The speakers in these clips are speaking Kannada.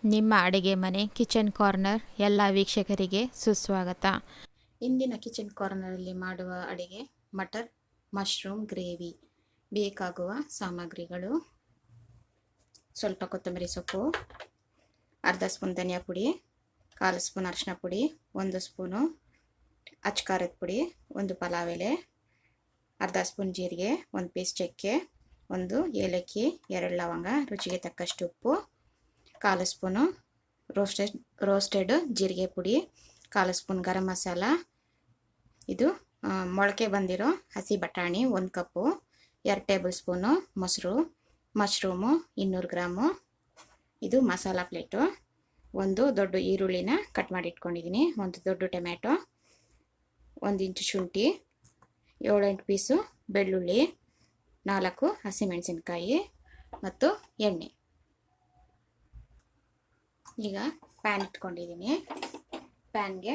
ನಿಮ್ಮ ಅಡುಗೆ ಮನೆ ಕಿಚನ್ ಕಾರ್ನರ್ ಎಲ್ಲ ವೀಕ್ಷಕರಿಗೆ ಸುಸ್ವಾಗತ. ಇಂದಿನ ಕಿಚನ್ ಕಾರ್ನರಲ್ಲಿ ಮಾಡುವ ಅಡುಗೆ ಮಟರ್ ಮಶ್ರೂಮ್ ಗ್ರೇವಿ. ಬೇಕಾಗುವ ಸಾಮಗ್ರಿಗಳು: ಸ್ವಲ್ಪ ಕೊತ್ತಂಬರಿ ಸೊಪ್ಪು, ಅರ್ಧ ಸ್ಪೂನ್ ಧನಿಯಾ ಪುಡಿ, 1/4 ಸ್ಪೂನ್ ಅರಿಶಿನ ಪುಡಿ, 1 ಸ್ಪೂನು ಅಚ್ಕಾರದ ಪುಡಿ, 1 ಪಲಾವ್ ಎಲೆ, ಅರ್ಧ ಸ್ಪೂನ್ ಜೀರಿಗೆ, 1 ಪೀಸ್ ಚಕ್ಕೆ, 1 ಏಲಕ್ಕಿ, 2 ಲವಂಗ, ರುಚಿಗೆ ತಕ್ಕಷ್ಟು ಉಪ್ಪು, 1/4 ಸ್ಪೂನು ರೋಸ್ಟೆಡ್ ಜೀರಿಗೆ ಪುಡಿ, 1/4 ಸ್ಪೂನ್ ಗರಂ ಮಸಾಲ. ಇದು ಮೊಳಕೆ ಬಂದಿರೋ ಹಸಿ ಬಟಾಣಿ 1 ಕಪ್ಪು, 2 ಟೇಬಲ್ ಸ್ಪೂನು ಮೊಸರು, ಮಶ್ರೂಮು 200 ಗ್ರಾಮು. ಇದು ಮಸಾಲ ಪ್ಲೇಟು. 1 ದೊಡ್ಡ ಈರುಳ್ಳಿನ ಕಟ್ ಮಾಡಿ ಇಟ್ಕೊಂಡಿದ್ದೀನಿ, 1 ದೊಡ್ಡ ಟೊಮ್ಯಾಟೊ, 1 ಇಂಚು ಶುಂಠಿ, 7-8 ಪೀಸು ಬೆಳ್ಳುಳ್ಳಿ, 4 ಹಸಿಮೆಣಸಿನ್ಕಾಯಿ ಮತ್ತು ಎಣ್ಣೆ. ಈಗ ಪ್ಯಾನ್ ಇಟ್ಕೊಂಡಿದ್ದೀನಿ. ಪ್ಯಾನ್ಗೆ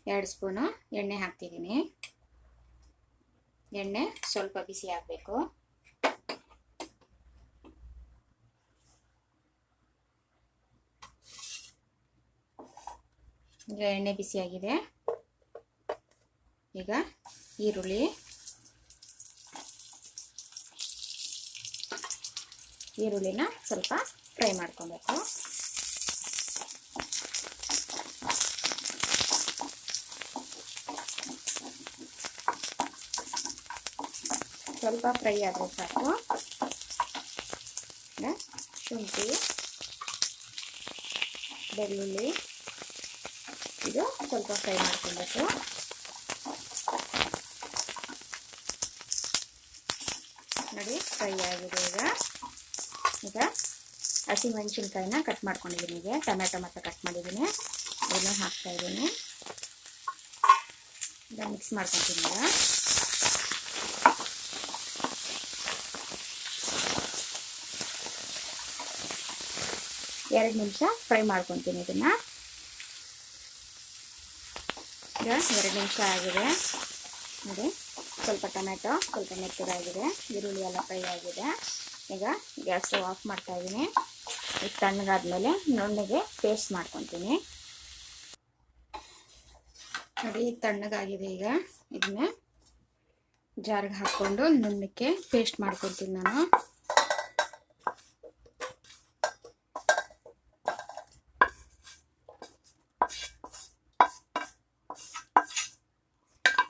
2 ಸ್ಪೂನು ಎಣ್ಣೆ ಹಾಕ್ತಿದ್ದೀನಿ. ಎಣ್ಣೆ ಸ್ವಲ್ಪ ಬಿಸಿ ಆಗಬೇಕು. ಈಗ ಎಣ್ಣೆ ಬಿಸಿಯಾಗಿದೆ. ಈಗ ಈರುಳ್ಳಿನ ಸ್ವಲ್ಪ ಫ್ರೈ ಮಾಡ್ಕೊಬೇಕು. ಸ್ವಲ್ಪ ಫ್ರೈ ಆದರೆ ಸಾಕು. ಶುಂಠಿ, ಬೆಳ್ಳುಳ್ಳಿ ಇದು ಸ್ವಲ್ಪ ಫ್ರೈ ಮಾಡ್ಕೊಬೇಕು. ನೋಡಿ, ಫ್ರೈ ಆಗಿದೆ. ಈಗ ಹಸಿಮೆಣಸಿನ್ಕಾಯಿನ ಕಟ್ ಮಾಡ್ಕೊಂಡಿದ್ದೀನಿ. ಈಗ ಟೊಮ್ಯಾಟೊ ಮತ್ತು ಕಟ್ ಮಾಡಿದ್ದೀನಿ, ಅದನ್ನು ಹಾಕ್ತಾ ಇದ್ದೀನಿ. ಈಗ ಮಿಕ್ಸ್ ಮಾಡ್ಕೊತೀನಿ. ಈಗ 2 ನಿಮಿಷ ಫ್ರೈ ಮಾಡ್ಕೊತೀನಿ ಇದನ್ನ. ಈಗ 2 ನಿಮಿಷ ಆಗಿದೆ. ನೋಡಿ, ಸ್ವಲ್ಪ ಟೊಮ್ಯಾಟೊ ಸ್ವಲ್ಪ ಮೆತ್ತಗಾಗಿದೆ, ಈರುಳ್ಳಿ ಎಲ್ಲ ಫ್ರೈ ಆಗಿದೆ. ಈಗ ಗ್ಯಾಸ್ ಸ್ಟವ್ ಆಫ್ ಮಾಡ್ತಾ ಇದ್ದೀನಿ. ಈಗ ತಣ್ಣಗಾದ್ಮೇಲೆ ನುಣ್ಣಗೆ ಪೇಸ್ಟ್ ಮಾಡ್ಕೊತೀನಿ. ನೋಡಿ, ತಣ್ಣಗಾಗಿದೆ. ಈಗ ಇದನ್ನ ಜಾರ್ಗೆ ಹಾಕ್ಕೊಂಡು ನುಣ್ಣಕ್ಕೆ ಪೇಸ್ಟ್ ಮಾಡ್ಕೊತೀನಿ ನಾನು.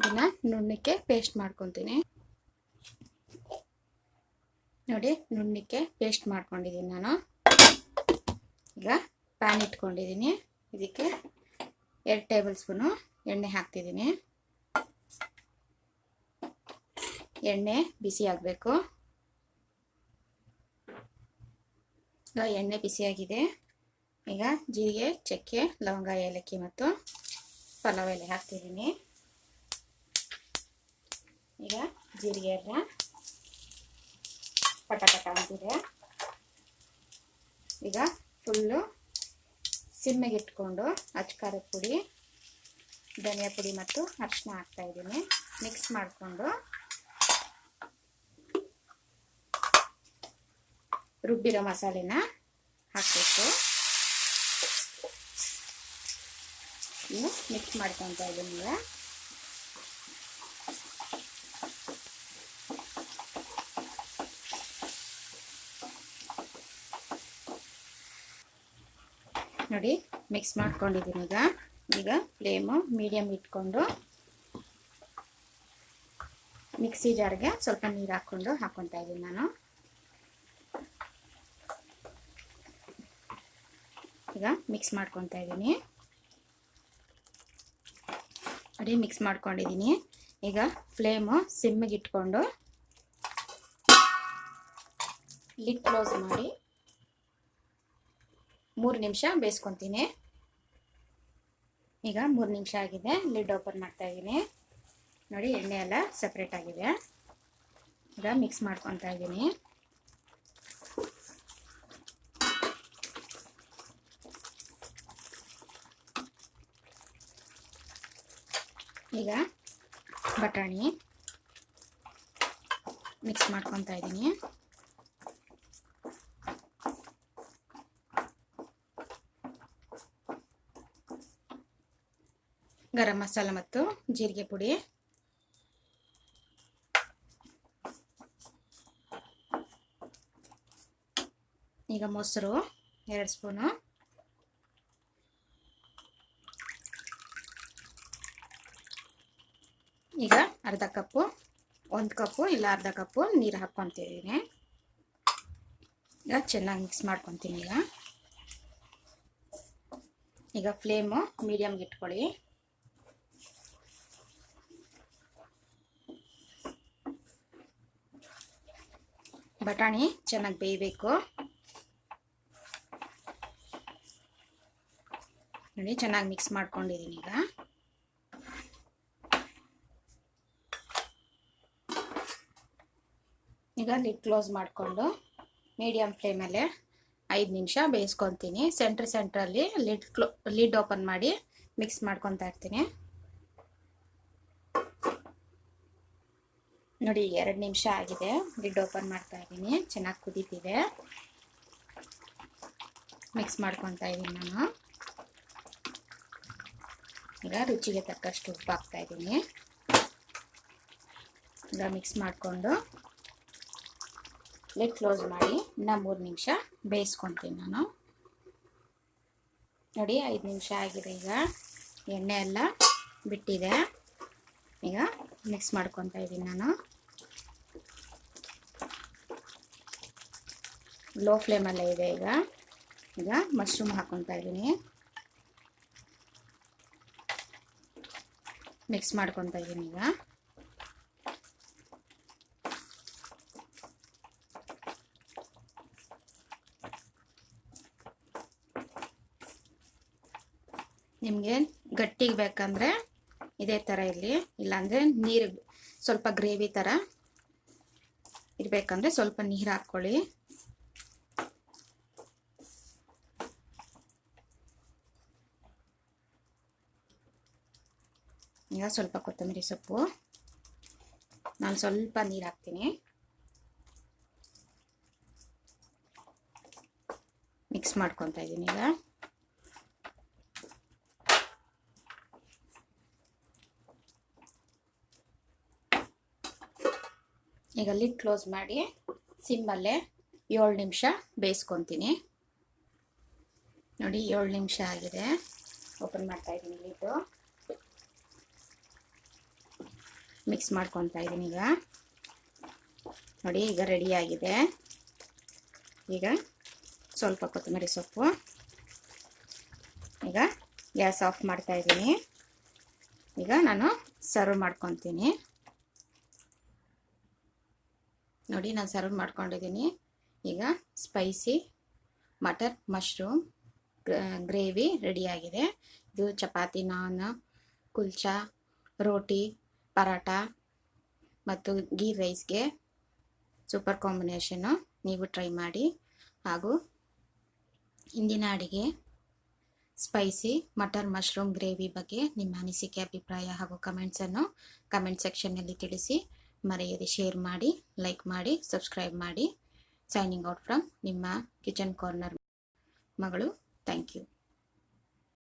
ಇದನ್ನ ನುಣ್ಣಕ್ಕೆ ಪೇಸ್ಟ್ ಮಾಡ್ಕೊತೀನಿ. ನೋಡಿ, ನುಣ್ಣಕ್ಕೆ ಪೇಸ್ಟ್ ಮಾಡ್ಕೊಂಡಿದ್ದೀನಿ ನಾನು. ಈಗ ಪ್ಯಾನ್ ಇಟ್ಕೊಂಡಿದ್ದೀನಿ. ಇದಕ್ಕೆ 2 ಟೇಬಲ್ ಸ್ಪೂನು ಎಣ್ಣೆ ಹಾಕ್ತಿದ್ದೀನಿ. ಎಣ್ಣೆ ಬಿಸಿ ಆಗಬೇಕು. ಈಗ ಎಣ್ಣೆ ಬಿಸಿಯಾಗಿದೆ. ಈಗ ಜೀರಿಗೆ, ಚಕ್ಕೆ, ಲವಂಗ, ಏಲಕ್ಕಿ ಮತ್ತು ಪಲಾವ್ ಎಲೆ ಹಾಕ್ತಿದ್ದೀನಿ. ಈಗ ಜೀರಿಗೆ ಎಲ್ಲ ಪಟ ಅಂತಿದೆ. ಈಗ ಫುಲ್ಲು ಸಿಮ್ಮೆಗೆ ಇಟ್ಕೊಂಡು ಅಚ್ಕಾರದ ಪುಡಿ, ಧನಿಯಾ ಪುಡಿ ಮತ್ತು ಅರಿಶಿನ ಹಾಕ್ತಾ ಇದ್ದೀನಿ. ಮಿಕ್ಸ್ ಮಾಡಿಕೊಂಡು ರುಬ್ಬಿರೋ ಮಸಾಲೆನ ಹಾಕಬೇಕು. ಇನ್ನು ಮಿಕ್ಸ್ ಮಾಡ್ಕೊತಾ ಇದ್ದೀನಿ. ನೋಡಿ, ಮಿಕ್ಸ್ ಮಾಡ್ಕೊಂಡಿದ್ದೀನಿ. ಈಗ ಫ್ಲೇಮು ಮೀಡಿಯಮ್ ಇಟ್ಕೊಂಡು ಮಿಕ್ಸಿ ಜಾರ್ಗೆ ಸ್ವಲ್ಪ ನೀರು ಹಾಕ್ಕೊತಾ ಇದ್ದೀನಿ ನಾನು. ಈಗ ಮಿಕ್ಸ್ ಮಾಡ್ಕೊತಾ ಇದ್ದೀನಿ. ನೋಡಿ, ಮಿಕ್ಸ್ ಮಾಡ್ಕೊಂಡಿದ್ದೀನಿ. ಈಗ ಫ್ಲೇಮು ಸಿಮ್ಮಿಗೆ ಇಟ್ಕೊಂಡು ಲಿಡ್ ಕ್ಲೋಸ್ ಮಾಡಿ 3 ನಿಮಿಷ ಬೇಯಿಸ್ಕೊತೀನಿ. ಈಗ 3 ನಿಮಿಷ ಆಗಿದೆ. ಲಿಡ್ ಓಪನ್ ಮಾಡ್ತಾ ಇದ್ದೀನಿ. ನೋಡಿ, ಎಣ್ಣೆ ಎಲ್ಲ ಸಪ್ರೇಟ್ ಆಗಿದೆ. ಈಗ ಮಿಕ್ಸ್ ಮಾಡ್ಕೊತಾ ಇದ್ದೀನಿ. ಈಗ ಬಟಾಣಿ ಮಿಕ್ಸ್ ಮಾಡ್ಕೊತಾ ಇದ್ದೀನಿ. ಗರಂ ಮಸಾಲ ಮತ್ತು ಜೀರಿಗೆ ಪುಡಿ, ಈಗ ಮೊಸರು 2 ಸ್ಪೂನು, ಈಗ ಅರ್ಧ ಕಪ್ಪು, 1 ಕಪ್ಪು ಇಲ್ಲ ಅರ್ಧ ಕಪ್ಪು ನೀರು ಹಾಕ್ಕೊತಿದ್ದೀನಿ. ಈಗ ಚೆನ್ನಾಗಿ ಮಿಕ್ಸ್ ಮಾಡ್ಕೊತೀನಿ. ಈಗ ಫ್ಲೇಮು ಮೀಡಿಯಮ್ಗೆ ಇಟ್ಕೊಳ್ಳಿ. ಬಟಾಣಿ ಚೆನ್ನಾಗಿ ಬೇಯಬೇಕು. ನೋಡಿ ಚೆನ್ನಾಗಿ ಮಿಕ್ಸ್ ಮಾಡ್ಕೊಂಡಿದ್ದೀನಿ. ಈಗ ಲಿಡ್ ಕ್ಲೋಸ್ ಮಾಡಿಕೊಂಡು ಮೀಡಿಯಮ್ ಫ್ಲೇಮಲ್ಲೇ 5 ನಿಮಿಷ ಬೇಯಿಸ್ಕೊತೀನಿ. ಸೆಂಟ್ರಲ್ಲಿ ಲಿಡ್ ಓಪನ್ ಮಾಡಿ ಮಿಕ್ಸ್ ಮಾಡ್ಕೊತಾ ಇರ್ತೀನಿ. ನೋಡಿ 2 ನಿಮಿಷ ಆಗಿದೆ. ಲಿಡ್ ಓಪನ್ ಮಾಡ್ತಾ ಇದ್ದೀನಿ. ಚೆನ್ನಾಗಿ ಕುದೀತಿದೆ. ಮಿಕ್ಸ್ ಮಾಡ್ಕೊತಾ ಇದ್ದೀನಿ ನಾನು. ಈಗ ರುಚಿಗೆ ತಕ್ಕಷ್ಟು ಉಪ್ಪು ಹಾಕ್ತಾ ಇದ್ದೀನಿ. ಈಗ ಮಿಕ್ಸ್ ಮಾಡಿಕೊಂಡು ಲಿಡ್ ಕ್ಲೋಸ್ ಮಾಡಿ ಇನ್ನು 3 ನಿಮಿಷ ಬೇಯಿಸ್ಕೊತೀನಿ ನಾನು. ನೋಡಿ 5 ನಿಮಿಷ ಆಗಿದೆ. ಈಗ ಎಣ್ಣೆ ಎಲ್ಲ ಬಿಟ್ಟಿದೆ. ಈಗ ಮಿಕ್ಸ್ ಮಾಡ್ಕೊತಾ ಇದ್ದೀನಿ ನಾನು. ಲೋ ಫ್ಲೇಮಲ್ಲೇ ಇದೆ. ಈಗ ಮಶ್ರೂಮ್ ಹಾಕ್ಕೊತಾ ಇದ್ದೀನಿ. ಮಿಕ್ಸ್ ಮಾಡ್ಕೊತಾ ಇದ್ದೀನಿ. ನಿಮಗೆ ಗಟ್ಟಿಗೆ ಬೇಕಂದ್ರೆ ಇದೇ ಥರ ಇರಲಿ, ಇಲ್ಲಾಂದರೆ ನೀರು ಸ್ವಲ್ಪ ಗ್ರೇವಿ ಥರ ಇರಬೇಕಂದ್ರೆ ಸ್ವಲ್ಪ ನೀರು ಹಾಕ್ಕೊಳ್ಳಿ. ಈಗ ಸ್ವಲ್ಪ ಕೊತ್ತಂಬರಿ ಸೊಪ್ಪು, ನಾನು ಸ್ವಲ್ಪ ನೀರು ಹಾಕ್ತೀನಿ. ಮಿಕ್ಸ್ ಮಾಡ್ಕೊತಾ ಇದ್ದೀನಿ. ಈಗ ಲಿಡ್ ಕ್ಲೋಸ್ ಮಾಡಿ ಸಿಮ್ಮಲ್ಲೇ 7 ನಿಮಿಷ ಬೇಯಿಸ್ಕೊತೀನಿ. ನೋಡಿ 7 ನಿಮಿಷ ಆಗಿದೆ. ಓಪನ್ ಮಾಡ್ತಾ ಇದ್ದೀನಿ ಲಿಡ್ಡು. ಮಿಕ್ಸ್ ಮಾಡ್ಕೊತಾ ಇದ್ದೀನಿ. ನೋಡಿ ಈಗ ರೆಡಿಯಾಗಿದೆ. ಈಗ ಸ್ವಲ್ಪ ಕೊತ್ತಂಬರಿ ಸೊಪ್ಪು. ಈಗ ಗ್ಯಾಸ್ ಆಫ್ ಮಾಡ್ತಾ ಇದ್ದೀನಿ. ಈಗ ನಾನು ಸರ್ವ್ ಮಾಡ್ಕೊತೀನಿ. ನೋಡಿ ನಾನು ಸರ್ವ್ ಮಾಡ್ಕೊಂಡಿದ್ದೀನಿ. ಈಗ ಸ್ಪೈಸಿ ಮಟರ್ ಮಶ್ರೂಮ್ ಗ್ರೇವಿ ರೆಡಿಯಾಗಿದೆ. ಇದು ಚಪಾತಿ, ನಾನ್, ಕುಲ್ಚಾ, ರೋಟಿ, ಪರಾಟ ಮತ್ತು ಗೀ ರೈಸ್ಗೆ ಸೂಪರ್ ಕಾಂಬಿನೇಷನ್ನು. ನೀವು ಟ್ರೈ ಮಾಡಿ. ಹಾಗೂ ಇಂದಿನ ಅಡಿಗೆ ಸ್ಪೈಸಿ ಮಟರ್ ಮಶ್ರೂಮ್ ಗ್ರೇವಿ ಬಗ್ಗೆ ನಿಮ್ಮ ಅನಿಸಿಕೆ, ಅಭಿಪ್ರಾಯ ಹಾಗೂ ಕಮೆಂಟ್ಸನ್ನು ಕಮೆಂಟ್ ಸೆಕ್ಷನ್ನಲ್ಲಿ ತಿಳಿಸಿ. ಮರೆಯದೆ ಶೇರ್ ಮಾಡಿ, ಲೈಕ್ ಮಾಡಿ, ಸಬ್ಸ್ಕ್ರೈಬ್ ಮಾಡಿ. ಸೈನಿಂಗ್ ಔಟ್ ಫ್ರಮ್ ನಿಮ್ಮ ಕಿಚನ್ ಕಾರ್ನರ್ ಮಗಳು. Thank you.